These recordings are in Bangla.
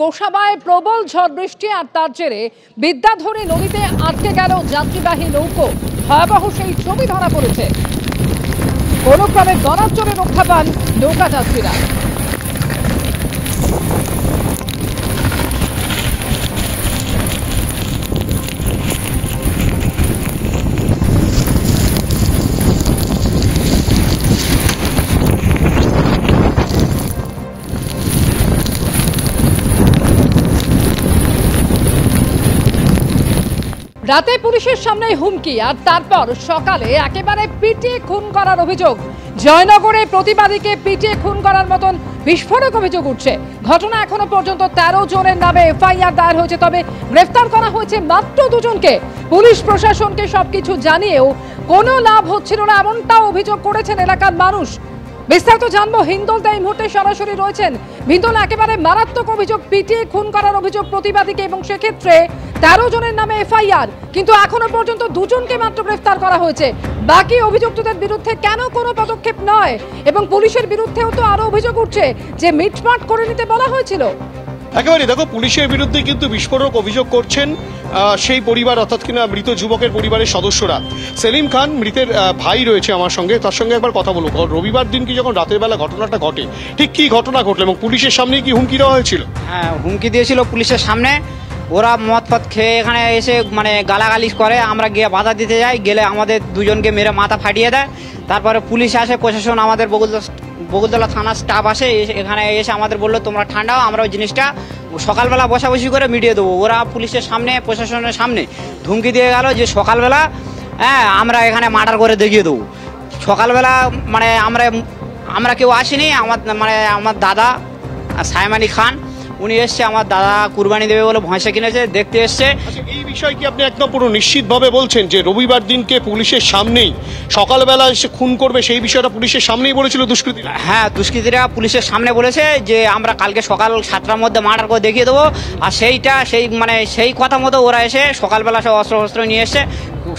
গোসাবায় প্রবল ঝড় বৃষ্টি আর তার জেরে বিদ্যাধরী নদীতে আটকে গেল যাত্রীবাহী নৌকো। ভয়াবহ সেই ছবি ধরা পড়েছে। কোনো ক্রমে গড়ার জোরে রক্ষা পান নৌকা যাত্রীরা। রাতে পুলিশের সামনে হুমকি আর তারপর সকালে একেবারে পিটিয়ে খুন করার অভিযোগ। জয়নগরে প্রতিবাদীকে পিটিয়ে খুন করার মতন বিস্ফোরক অভিযোগ উঠছে। ঘটনা এখনো পর্যন্ত 13 জনের নামে এফআইআর দায়ের হয়েছে, তবে গ্রেফতার করা হয়েছে মাত্র 2 জনকে। পুলিশ প্রশাসনকে সবকিছু জানিয়েও কোনো লাভ হচ্ছিল না, এমনটাও অভিযোগ করেছেন এলাকার মানুষ। বিস্তারিত জানবো, হিন্দলতে এই মুহূর্তে সরাসরি রয়েছেন। হিন্দল, একেবারে মারাত্মক অভিযোগ, পিটিয়ে খুন করার অভিযোগ প্রতিবাদীকে, এবং সেক্ষেত্রে 13 জনের নামে এফআইআর, কিন্তু এখনো পর্যন্ত 2 জনকে মাত্র গ্রেফতার করা হয়েছে। বাকি অভিযুক্তদের বিরুদ্ধে কেন কোনো পদক্ষেপ নয়? এবং পুলিশের বিরুদ্ধেও তো আরো অভিযোগ উঠছে যে মিটমাট করে নিতে বলা হয়েছিল। একেবারে দেখো, পুলিশের বিরুদ্ধে কিন্তু বিস্ফোরক অভিযোগ করছেন সেই পরিবার, অর্থাৎ কিনা মৃত যুবকের পরিবারের সদস্যরা। সেলিম খান মৃতের ভাই রয়েছে আমার সঙ্গে, তার সঙ্গে একবার কথা বলবো। রবিবার দিন কি যখন রাতের বেলা ঘটনাটা ঘটে, ঠিক কি ঘটনা ঘটলো এবং পুলিশের সামনে কি হুমকি দেওয়া হয়েছিল? হ্যাঁ, হুমকি দিয়েছিল পুলিশের সামনে। ওরা মদ ফদ খেয়ে এখানে এসে গালাগালি করে, আমরা গিয়ে বাধা দিতে যাই, গেলে আমাদের 2 জনকে মেরে মাথা ফাটিয়ে দেয়। তারপরে পুলিশ আসে, প্রশাসন, আমাদের বকুলতলা থানার স্টাফ আসে, এখানে এসে আমাদের বললো তোমরা ঠান্ডা হও, আমরা ওই জিনিসটা সকালবেলা বসাবসি করে মিটিয়ে দেবো। ওরা পুলিশের সামনে, প্রশাসনের সামনে ধুমকি দিয়ে গেল যে সকালবেলা আমরা এখানে মার্ডার করে দেখিয়ে দেবো। সকালবেলা আমরা কেউ আসিনি। আমার দাদা সাইম আলী খান উনি এসছে, আমার দাদা কুরবানি দেবে বলে ভয়সা কিনেছে, দেখতে এসছে। এই বিষয় কি আপনি একদম পুরো নিশ্চিতভাবে বলছেন যে রবিবার দিনকে পুলিশের সামনেই সকালবেলা এসে খুন করবে, সেই বিষয়টা পুলিশের সামনেই বলেছিল দুষ্কৃতীরা? হ্যাঁ, দুষ্কৃতীরা পুলিশের সামনে বলেছে যে আমরা কালকে সকাল 7টার মধ্যে মার্ডার করে দেখিয়ে দেবো। আর সেই কথা মতো ওরা এসে সকালবেলা সব অস্ত্র নিয়ে এসছে।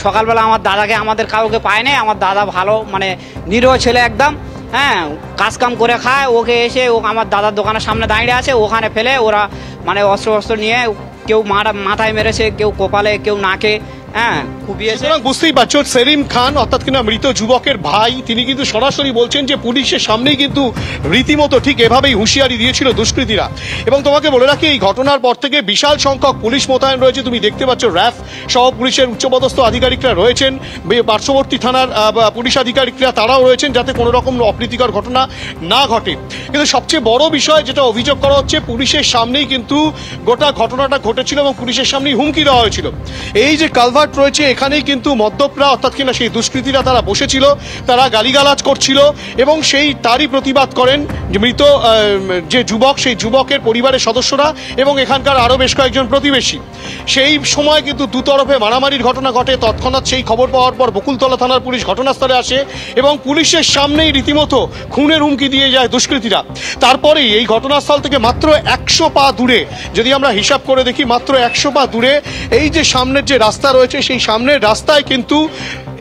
সকালবেলা আমার দাদাকে আমাদের কাউকে পায় নাই। আমার দাদা ভালো নিরীহ ছেলে একদম, হ্যাঁ, কাজ কাম করে খায়। ওকে এসে আমার দাদার দোকানের সামনে দাঁড়িয়ে আছে, ওখানে ফেলে ওরা অস্ত্র নিয়ে কেউ মাথায় মেরেছে, কেউ কপালে, কেউ নাকে, হ্যাঁ, কুপিয়েছে। বুঝতেই পারছো, সেলিম খান অর্থাৎ কিনা মৃত যুবকের ভাই, তিনি কিন্তু সরাসরি বলছেন যে পুলিশের সামনেই কিন্তু রীতিমতো ঠিক এভাবেই হুঁশিয়ারি দিয়েছিল দুষ্কৃতীরা। এবং তোমাকে বলে রাখি, এই ঘটনার পর থেকে বিশাল সংখ্যক পুলিশ মোতায়েন রয়েছে। তুমি দেখতে পাচ্ছ র্যাফ সহ পুলিশের উচ্চপদস্থ আধিকারিকরা রয়েছেন, পার্শ্ববর্তী থানার পুলিশ আধিকারিকরা তারাও রয়েছেন, যাতে কোনো রকম অপ্রীতিকর ঘটনা না ঘটে। কিন্তু সবচেয়ে বড় বিষয় যেটা অভিযোগ করা হচ্ছে, পুলিশের সামনেই কিন্তু গোটা ঘটনাটা ঘটেছিল এবং পুলিশের সামনেই হুমকি দেওয়া হয়েছিল। এই যে কালভার্ট রয়েছে, এখানেই কিন্তু মদ্যপরা অর্থাৎ কিনা সেই দুষ্কৃতীরা তারা বসেছিল, তারা গালিগালাজ করছিল এবং তারই প্রতিবাদ করেন মৃত যে যুবক, সেই যুবকের পরিবারের সদস্যরা এবং এখানকার আরো বেশ কয়েকজন প্রতিবেশী। সেই সময় কিন্তু দুতরফে মারামারির ঘটনা ঘটে। তৎক্ষণাৎ সেই খবর পাওয়ার পর বকুলতলা থানার পুলিশ ঘটনাস্থলে আসে এবং পুলিশের সামনেই রীতিমতো খুনের হুমকি দিয়ে যায় দুষ্কৃতীরা। তারপরেই এই ঘটনাস্থল থেকে মাত্র 100 পা দূরে, যদি আমরা হিসাব করে দেখি, মাত্র 100 পা দূরে এই যে সামনের যে রাস্তা রয়েছে, সেই সামনের রাস্তায় কিন্তু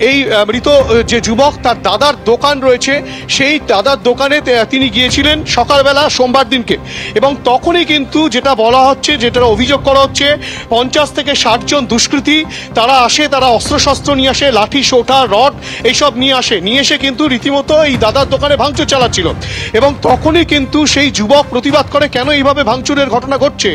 এই মৃত যে যুবক, তার দাদার দোকান রয়েছে, সেই দাদার দোকানে তিনি গিয়েছিলেন সকালবেলা সোমবার দিনকে। এবং তখনই কিন্তু যেটা বলা হচ্ছে, যেটা অভিযোগ করা হচ্ছে, 50 থেকে 60 জন দুষ্কৃতী তারা আসে, তারা অস্ত্রশস্ত্র নিয়ে আসে, লাঠি, সোঁটা, রড এইসব নিয়ে এসে কিন্তু রীতিমতো এই দাদার দোকানে ভাঙচুর চালাচ্ছিল। এবং তখনই কিন্তু সেই যুবক প্রতিবাদ করে, কেন এইভাবে ভাঙচুরের ঘটনা ঘটছে।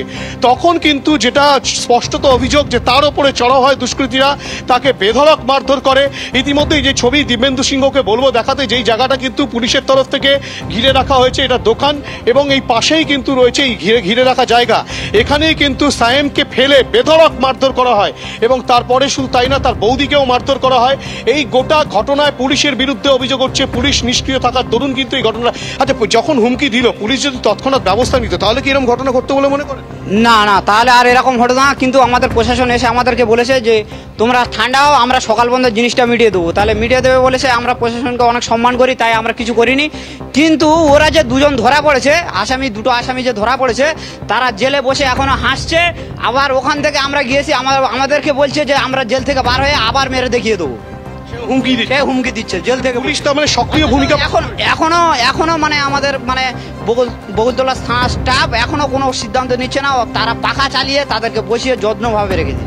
তখন কিন্তু যেটা স্পষ্টত অভিযোগ যে তার ওপরে চড়াও হয় দুষ্কৃতীরা, তাকে বেধড়ক মারধর করে। ইতিমধ্যেই যে ছবি দিব্যেন্দু সিংহকে বলবো দেখাতে, যেই জায়গাটা কিন্তু পুলিশের তরফ থেকে ঘিরে রাখা হয়েছে, এটা দোকান এবং এই পাশেই কিন্তু রয়েছে এই ঘিরে রাখা জায়গা। এখানেই কিন্তু সায়েমকে ফেলে বেধড়ক মারধর করা হয় এবং তারপরে শুধু তাই না, তার বৌদিকেও মারধর করা হয়। এই গোটা ঘটনায় পুলিশের বিরুদ্ধে অভিযোগ হচ্ছে, পুলিশ নিষ্ক্রিয় থাকার দরুন কিন্তু এই ঘটনা। আচ্ছা, যখন হুমকি দিল, পুলিশ যদি তৎক্ষণাৎ ব্যবস্থা নিত, তাহলে কি এরকম ঘটনা ঘটতো বলে মনে করেন? না, তাহলে আর এরকম ঘটনা। কিন্তু আমাদের প্রশাসন এসে আমাদেরকে বলেছে যে তোমরা ঠান্ডা হও, আমরা সকাল পর্যন্ত জিনিসটা মিটিয়ে দেবো। তাহলে মিটিয়ে দেবে বলেছে, আমরা প্রশাসনকে অনেক সম্মান করি, তাই আমরা কিছু করিনি। কিন্তু ওরা যে 2 জন ধরা পড়েছে, দুটো আসামি যে ধরা পড়েছে, তারা জেলে বসে এখনো হাসছে। আবার ওখান থেকে আমরা গিয়েছি, আমাদেরকে বলছে যে আমরা জেল থেকে বার হয়ে আবার মেরে দেখিয়ে দেবো। হুমকি দিচ্ছে, সে হুমকি দিচ্ছে জেল থেকে। পুলিশ তো মানে সক্রিয় ভূমিকা এখনো মানে আমাদের মানে বকুলতলা থানা স্টাফ এখনো কোনো সিদ্ধান্ত নিচ্ছে না। তারা পাখা চালিয়ে তাদেরকে বসিয়ে যত্নভাবে রেখেছে।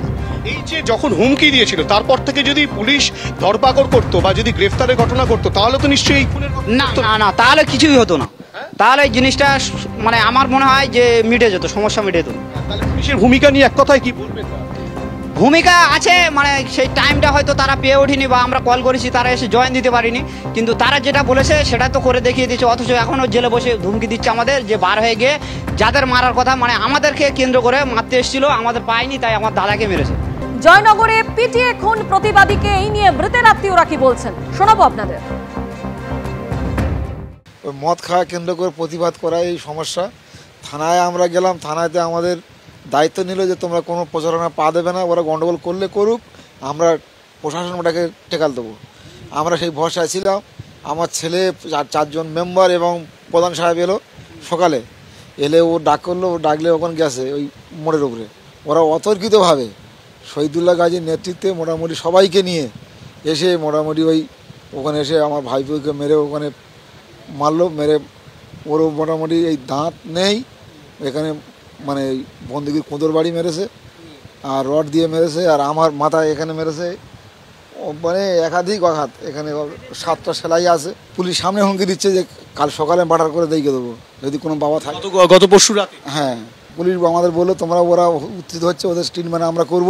এই যে যখন হুমকি দিয়েছিল তারপর থেকে যদি পুলিশ ধরপাকড় করতো বা যদি গ্রেফতারের ঘটনা করতো তাহলে তো নিশ্চয়ই এই খুনের না না না, তাহলে কিছুই হতো না। তাহলে এই জিনিসটা মানে আমার মনে হয় যে মিটে যেত, সমস্যা মিটে যেত। তাহলে পুলিশের ভূমিকা নিয়ে এক কথায় কি বলবেন? ভূমিকা আছে, মানে সেই টাইমটা হয়তো তারা পেয়ে ওঠেনি বা আমরা কল করেছি তারা এসে জয়েন দিতে পারিনি, কিন্তু তারা যেটা বলেছে সেটা তো করে দেখিয়ে দিচ্ছে। অথচ এখনও জেলে বসে ধুমকি দিচ্ছে আমাদের যে বার হয়ে গিয়ে যাদের মারার কথা মানে আমাদেরকে কেন্দ্র করে মারতে এসেছিল, আমাদের পায়নি, তাই আমার দাদাকে মেরেছে। জয়নগরে পিটিয়ে খুন প্রতিবাদীকে এই নিয়ে মৃতের আত্মীয়রা কি বলছেন শোনাবো আপনাদের। মদ খাওয়া কেন্দ্র করে প্রতিবাদ করা এই সমস্যা। থানায় আমরা গেলাম, থানাতে আমাদের দায়িত্ব নিল যে তোমরা কোনো প্রচারণা পা দেবে না, ওরা গন্ডগোল করলে করুক, আমরা প্রশাসন ওটাকে টেকাল দেবো। আমরা সেই ভরসায় ছিলাম। আমার ছেলে 4জন মেম্বার এবং প্রধান সাহেব এলো সকালে, এলে ও ডাক করলো, ও ডাকলে ওখানে গেছে ওই মোড়ের উপরে। ওরা অতর্কিতভাবে শহীদুল্লাহ গাজীর নেতৃত্বে মোটামুটি সবাইকে নিয়ে এসে মোটামুটি ওখানে এসে আমার ভাইপোকে মেরে ওখানে মারলো। মেরে ওরও মোটামুটি এই দাঁত নেই, এখানে মানে বন্দুকের কোঁদর বাড়ি মেরেছে আর রড দিয়ে মেরেছে, আর আমার মাথায় এখানে মেরেছে, মানে একাধিক আঘাত। এখানে 7টা সেলাই আছে। পুলিশ সামনে হুমকি দিচ্ছে যে কাল সকালে বাটার করে দেখিয়ে দেবো যদি কোনো বাবা থাকে। গত পরশু রাতে হ্যাঁ, পুলিশ আমাদের বললো তোমরা, ওরা উত্থিত হচ্ছে, ওদের ট্রিটমেন্ট আমরা করব,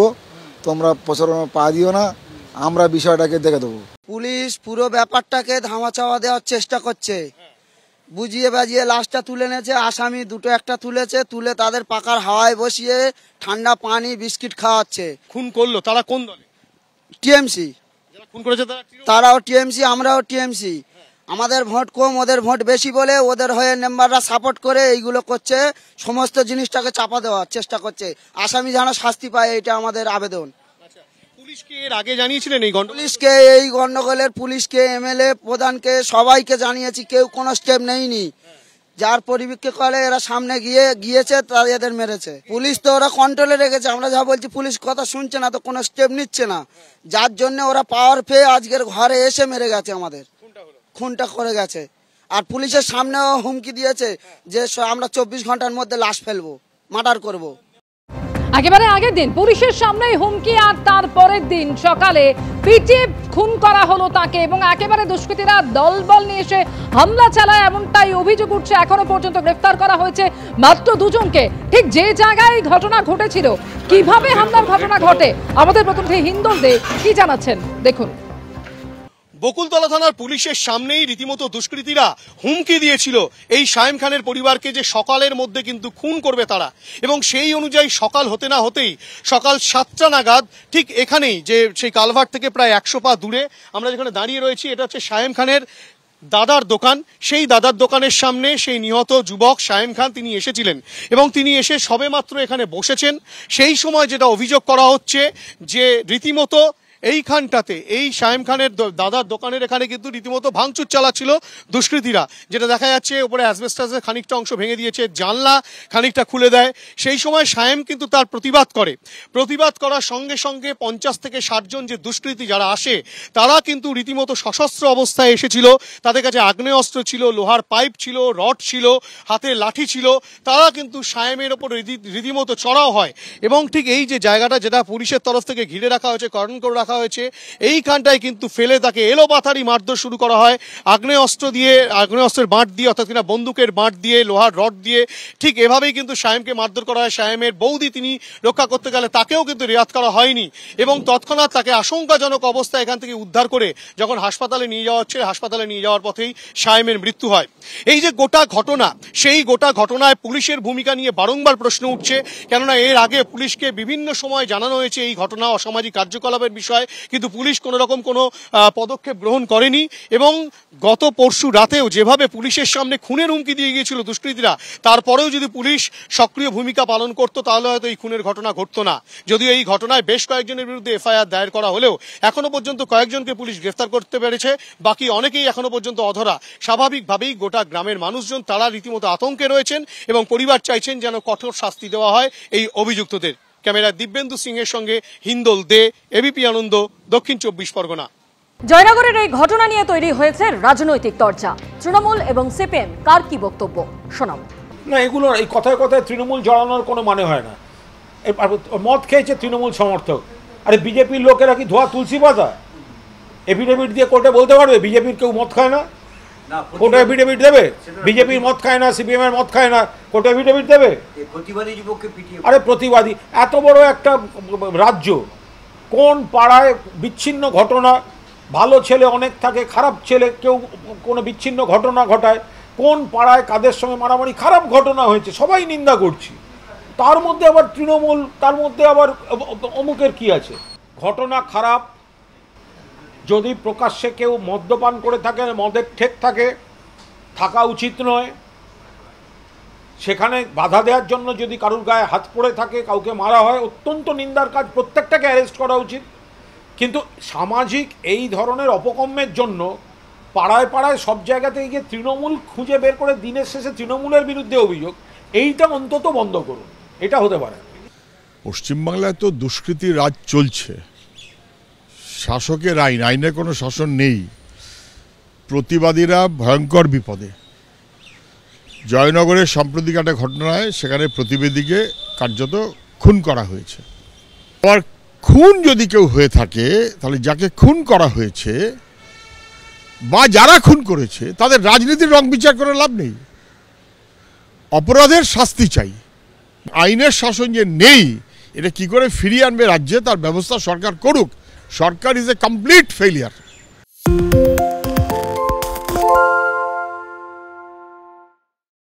তোমরা প্রচারণা পা দিও না, আমরা বিষয়টাকে দেখে দেবো। পুলিশ পুরো ব্যাপারটাকে ধামাচাওয়া দেওয়ার চেষ্টা করছে, বুঝিয়ে বাজিয়ে লাশটা তুলে নিয়েছে। আসামি 2-1টা তুলেছে, তুলে তাদের পাকার হাওয়ায় বসিয়ে ঠান্ডা পানি বিস্কিট খাওয়াচ্ছে। খুন করলো তারা কোন দলে? টিএমসি। যারা খুন করেছে তারাও টিএমসি, আমরাও টিএমসি। আমাদের ভোট কম, ওদের ভোট বেশি বলে ওদের হয়ে মেম্বাররা সাপোর্ট করে এইগুলো করছে, সমস্ত জিনিসটাকে চাপা দেওয়ার চেষ্টা করছে। আসামি যেন শাস্তি পায়, এটা আমাদের আবেদন। পুলিশকে এর আগে জানিয়েছিলেন এই পুলিশকে এই গন্ডগোলের? পুলিশকে, এমএলএ, প্রধানকে, সবাইকে জানিয়েছি, কেউ কোনো স্টেপ নেয়নি। যার পরিপ্রেক্ষিতে এরা সামনে গিয়েছে তারা এদের মেরেছে। পুলিশ তো ওরা কন্ট্রোলে রেখেছে, আমরা যা বলছি পুলিশ কথা শুনছে না, তো কোনো স্টেপ নিচ্ছে না, যার জন্য ওরা পাওয়ার পেয়ে আজকের ঘরে এসে মেরে গেছে, আমাদের খুনটা করে গেছে। আর পুলিশের সামনেও হুমকি দিয়েছে যে আমরা 24 ঘন্টার মধ্যে লাশ ফেলবো, মার্ডার করবো। একেবারে আগের দিন পুলিশের সামনেই হুমকি, আর তার পরের দিন সকালে পিটিয়ে খুন করা হলো তাকে, এবং একেবারে দুষ্কৃতীরা দলবল নিয়ে এসে হামলা চালায়, এমনটাই অভিযোগ উঠছে। এখনো পর্যন্ত গ্রেফতার করা হয়েছে মাত্র 2জনকে। ঠিক যে জায়গায় ঘটনা ঘটেছিল, কিভাবে হামলার ঘটনা ঘটে, আমাদের প্রতিনিধি হিন্দল দে কি জানাচ্ছেন দেখুন। বকুলতলা থানার পুলিশের সামনেই রীতিমতো দুষ্কৃতীরা হুমকি দিয়েছিল এই শায়েম খানের পরিবারকে যে সকালের মধ্যে কিন্তু খুন করবে তারা, এবং সেই অনুযায়ী সকাল হতে না হতেই সকাল 7টা নাগাদ ঠিক এখানেই যে সেই কালভার্ট থেকে প্রায় 100 পা দূরে আমরা যেখানে দাঁড়িয়ে রয়েছি, এটা হচ্ছে শায়েম খানের দাদার দোকান। সেই দাদার দোকানের সামনে সেই নিহত যুবক শায়েম খান তিনি এসেছিলেন, এবং তিনি এসে সবেমাত্র এখানে বসেছেন। সেই সময় যেটা অভিযোগ করা হচ্ছে যে রীতিমতো এইখানটাতে এই শায়েম খানের দাদার দোকানের এখানে কিন্তু রীতিমতো ভাঙচুর চালাচ্ছিল দুষ্কৃতীরা। যেটা দেখা যাচ্ছে উপরে অ্যাসবেস্টাসের খানিকটা অংশ ভেঙে দিয়েছে, জানলা খানিকটা খুলে দেয়। সেই সময় শায়েম কিন্তু তার প্রতিবাদ করে। প্রতিবাদ করার সঙ্গে সঙ্গে 50 থেকে 60 জন যে দুষ্কৃতী যারা আসে তারা কিন্তু রীতিমতো সশস্ত্র অবস্থায় এসেছিল। তাদের কাছে আগ্নেয়াস্ত্র ছিল, লোহার পাইপ ছিল, রড ছিল, হাতে লাঠি ছিল। তারা কিন্তু শায়েমের ওপর রীতিমতো চড়াও হয়, এবং ঠিক এই যে জায়গাটা যেটা পুলিশের তরফ থেকে ঘিরে রাখা হয়েছে, কর্ডন করে রাখা হয়েছে, এইখানটায় কিন্তু ফেলে তাকে এলোপাথারি মারধর শুরু করা হয় আগ্নেয়াস্ত্রের বাঁট দিয়ে, অর্থাৎ কিনা বন্দুকের বাঁট দিয়ে, লোহার রড দিয়ে। ঠিক এভাবেই কিন্তু শায়েমকে মারধর করা হয়। শায়েমের বৌদি তিনি রক্ষা করতে গেলে তাকেও কিন্তু রেয়াত করা হয়নি, এবং তৎক্ষণাৎ তাকে আশঙ্কাজনক অবস্থায় এখান থেকে উদ্ধার করে যখন হাসপাতালে নিয়ে যাওয়া হচ্ছে, হাসপাতালে নিয়ে যাওয়ার পথেই শায়েমের মৃত্যু হয়। এই যে গোটা ঘটনা, সেই গোটা ঘটনায় পুলিশের ভূমিকা নিয়ে বারংবার প্রশ্ন উঠছে, কেননা এর আগে পুলিশকে বিভিন্ন সময় জানানো হয়েছে এই ঘটনা অসামাজিক কার্যকলাপের বিষয়, কিন্তু পুলিশ কোনো রকম কোনো পদক্ষেপ গ্রহণ করেনি। এবং গত পরশু রাতেও যেভাবে পুলিশের সামনে খুনের হুমকি দিয়ে গিয়েছিল দুষ্কৃতীরা, তারপরেও যদি পুলিশ সক্রিয় ভূমিকা পালন করত তাহলে হয়তো এই খুনের ঘটনা ঘটতো না। যদিও এই ঘটনায় বেশ কয়েকজনের বিরুদ্ধে এফআইআর দায়ের করা হলেও এখনো পর্যন্ত কয়েকজনকে পুলিশ গ্রেফতার করতে পেরেছে, বাকি অনেকেই এখনো পর্যন্ত অধরা। স্বাভাবিকভাবেই গোটা গ্রামের মানুষজন তারা রীতিমতো আতঙ্কে রয়েছেন, এবং পরিবার চাইছেন যেন কঠোর শাস্তি দেওয়া হয় এই অভিযুক্তদের। ক্যামেরা দিব্যেন্দু সিংহের সঙ্গে হিন্দল দে, এবিপি আনন্দ, দক্ষিণ 24 পরগনা। জয়নগরের এই ঘটনা নিয়ে তৈরি হয়েছে রাজনৈতিক চর্চা। তৃণমূল এবং সিপিএম কার কি বক্তব্য শোনাব। না, এগুলো এই কথায় কথায় তৃণমূল জড়ানোর কোনো মানে হয় না। মদ খেয়েছে তৃণমূল সমর্থক, আরে বিজেপির লোকেরা কি ধোয়া তুলসী পাতা? এফিডেভিট দিয়ে কোর্টে বলতে পারবে বিজেপির কেউ মদ খায় না? কোর্টে এফিডেভিট দেবে? বিজেপির মদ খায় না, সিপিএম এর মদ খায় না, কোর্টে এফিডেভিট দেবে? আরে প্রতিবাদী এত বড় একটা রাজ্য, কোন পাড়ায় বিচ্ছিন্ন ঘটনা, ভালো ছেলে অনেক থাকে, খারাপ ছেলে কেউ কোনো বিচ্ছিন্ন ঘটনা ঘটায়, কোন পাড়ায় কাদের সঙ্গে মারামারি খারাপ ঘটনা হয়েছে সবাই নিন্দা করছি, তার মধ্যে আবার তৃণমূল, তার মধ্যে আবার অমুকের কি আছে? ঘটনা খারাপ, যদি প্রকাশ্যে কেউ মদ্যপান করে থাকে, মদের ঠেক থাকে, থাকা উচিত নয়। সেখানে বাধা দেওয়ার জন্য যদি কারুর গায়ে হাত পড়ে থাকে, কাউকে মারা হয়, অত্যন্ত নিন্দার কাজ, প্রত্যেকটাকে অ্যারেস্ট করা উচিত। কিন্তু সামাজিক এই ধরনের অপকর্মের জন্য পাড়ায় পাড়ায় সব জায়গাতে গিয়ে তৃণমূল খুঁজে বের করে দিনের শেষে তৃণমূলের বিরুদ্ধে অভিযোগ, এইটা অন্তত বন্ধ করুন। এটা হতে পারে। পশ্চিমবাংলায় তো দুষ্কৃতির রাজ চলছে, শাসকের আইন, আইনের কোনো শাসন নেই, প্রতিবাদীরা ভয়ঙ্কর বিপদে। জয়নগরের সাম্প্রতিক একটা ঘটনায় সেখানে প্রতিবাদীকে কার্যত খুন করা হয়েছে। আবার খুন যদি কেউ হয়ে থাকে, তাহলে যাকে খুন করা হয়েছে বা যারা খুন করেছে তাদের রাজনীতির রং বিচার করে লাভ নেই। অপরাধের শাস্তি চাই। আইনের শাসন যে নেই, এটা কি করে ফিরিয়ে আনবে রাজ্যে, তার ব্যবস্থা সরকার করুক। সরকার ইজ এ কমপ্লিট ফেলিয়ার।